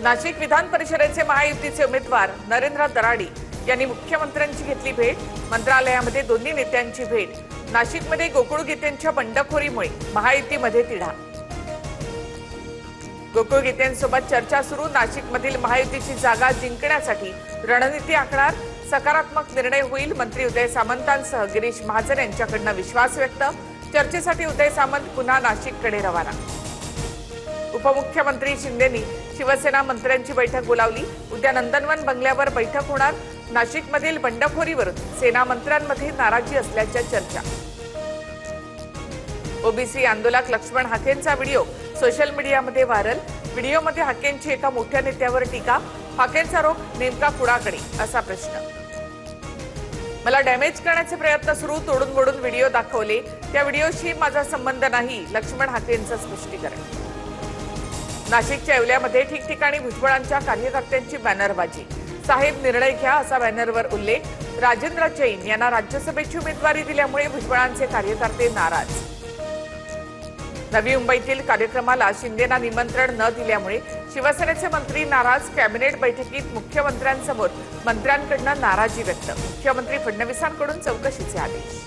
नाशिक विधान परिषदेचे महायुतीचे उमेदवार नरेंद्र दराडी यांनी मुख्यमंत्र्यांची घेतली भेट। मंत्रालयामध्ये दोन्ही नेत्यांची भेट। नाशिकमध्ये गोकुळ गीतेंच्या बंडखोरीमुळे महायुतीमध्ये तिढा। गोकुळ गीतेंसोबत चर्चा सुरू। नाशिकमधील महायुतीची जागा जिंकण्यासाठी रणनीती आखणार। सकारात्मक निर्णय होईल। मंत्री उदय सामंतांसह गिरीश महाजन यांच्याकडून विश्वास व्यक्त। चर्चेसाठी उदय सामंत पुन्हा नाशिककडे रवाना। उपमुख्यमंत्री शिंदेंनी शिवसेना मंत्र्यांची बैठक बोलावली। उद्या नंदनवन बंगल्यावर बैठक होणार। नाशिकमधील बंडखोरीवरून सेना मंत्र्यांमध्ये नाराजी असल्याच्या चर्चा। ओबीसी आंदोलक लक्ष्मण हाकेंचा व्हिडिओ सोशल मीडियामध्ये व्हायरल। व्हिडिओमध्ये हाकेंची एका मोठ्या नेत्यावर टीका। हाकेंचा रोख नेमका कुणाकडे असा प्रश्न। मला डॅमेज करण्याचे प्रयत्न सुरू। तोडून मोडून व्हिडिओ दाखवले। त्या व्हिडिओशी माझा संबंध नाही। लक्ष्मण हाकेंचं स्पष्टीकरण। नाशिकच्या येवल्यामध्ये ठिकठिकाणी भुजबळांच्या कार्यकर्त्यांची बॅनरबाजी। साहेब निर्णय घ्या असा बॅनरवर उल्लेख। राजेंद्र जैन यांना राज्यसभेची उमेदवारी दिल्यामुळे भुजबळांचे कार्यकर्ते नाराज। नवी मुंबईतील कार्यक्रमाला शिंदेंना निमंत्रण न दिल्यामुळे शिवसेनेचे मंत्री नाराज। कॅबिनेट बैठकीत मुख्यमंत्र्यांसमोर मंत्र्यांकडून नाराजी व्यक्त। मुख्यमंत्री फडणवीसांकडून चौकशीचे आदेश।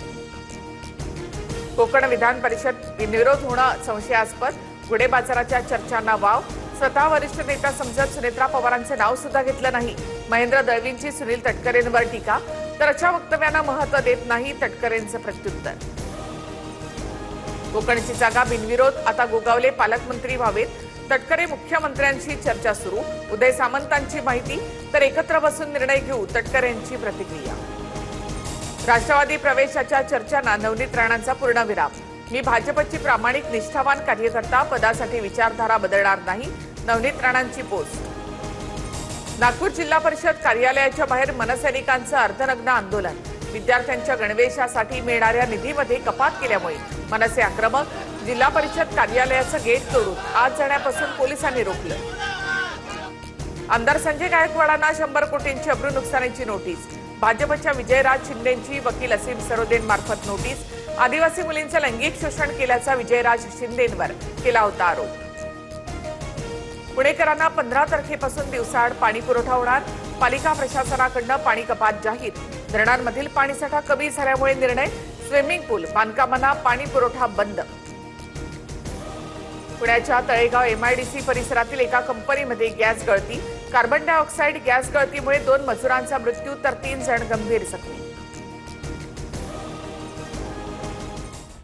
कोकण विधान परिषद बिनविरोध होणं संशयास्पद। गुढे बाजाराच्या चर्चांना वाव। स्वतः वरिष्ठ नेता समजत सुनेत्रा पवारांचे नाव सुद्धा घेतलं नाही। महेंद्र दळवींची सुनील तटकरेंवर टीका। तर अशा वक्तव्यांना महत्त्व देत नाही तटकरेंचं प्रत्युत्तर। कोकणची जागा बिनविरोध। आता गोगावले पालकमंत्री व्हावेत। तटकरे मुख्यमंत्र्यांशी चर्चा सुरू। उदय सामंतांची माहिती। तर एकत्र बसून निर्णय घेऊ तटकरेंची प्रतिक्रिया। राष्ट्रवादी प्रवेशाच्या चर्चांना नवनीत राणांचा पूर्णविराम। मी भाजपची प्रामाणिक निष्ठावान कार्यकर्ता। पदासाठी विचारधारा बदलणार नाही। नवनीत राणांची पोस्ट। नागपूर जिल्हा परिषद कार्यालयाच्या बाहेर मनसैनिकांचं अर्धनग्न आंदोलन। विद्यार्थ्यांच्या गणवेशासाठी मिळणाऱ्या निधीमध्ये कपात केल्यामुळे मनसे आक्रमक। जिल्हा परिषद कार्यालयाचं गेट तोडून आत जाण्यापासून पोलिसांनी रोखलं। आमदार संजय गायकवाडांना 100 कोटींची अब्रू नुकसानीची नोटीस। भाजपच्या विजयराज शिंदेंची वकील असीम सरोदेन मार्फत नोटीस। आदिवासी मुलींचं लैंगिक शोषण केल्याचा विजयराज शिंदेंवर केला होता आरोप। पुणेकरांना 15 तारखेपासून दिवसाआड पाणी पुरवठा होणार। पालिका प्रशासनाकडून पाणी कपात जाहीर। धरणांमधील पाणीसाठा कमी झाल्यामुळे निर्णय। स्विमिंग पूल बांधकामांना पाणी पुरवठा बंद। पुण्याच्या तळेगाव एमआयडीसी परिसरातील एका कंपनीमध्ये गॅस गळती। कार्बन डायऑक्साईड गॅस गळतीमुळे 2 मजुरांचा मृत्यू तर 3 जण गंभीर जखमी।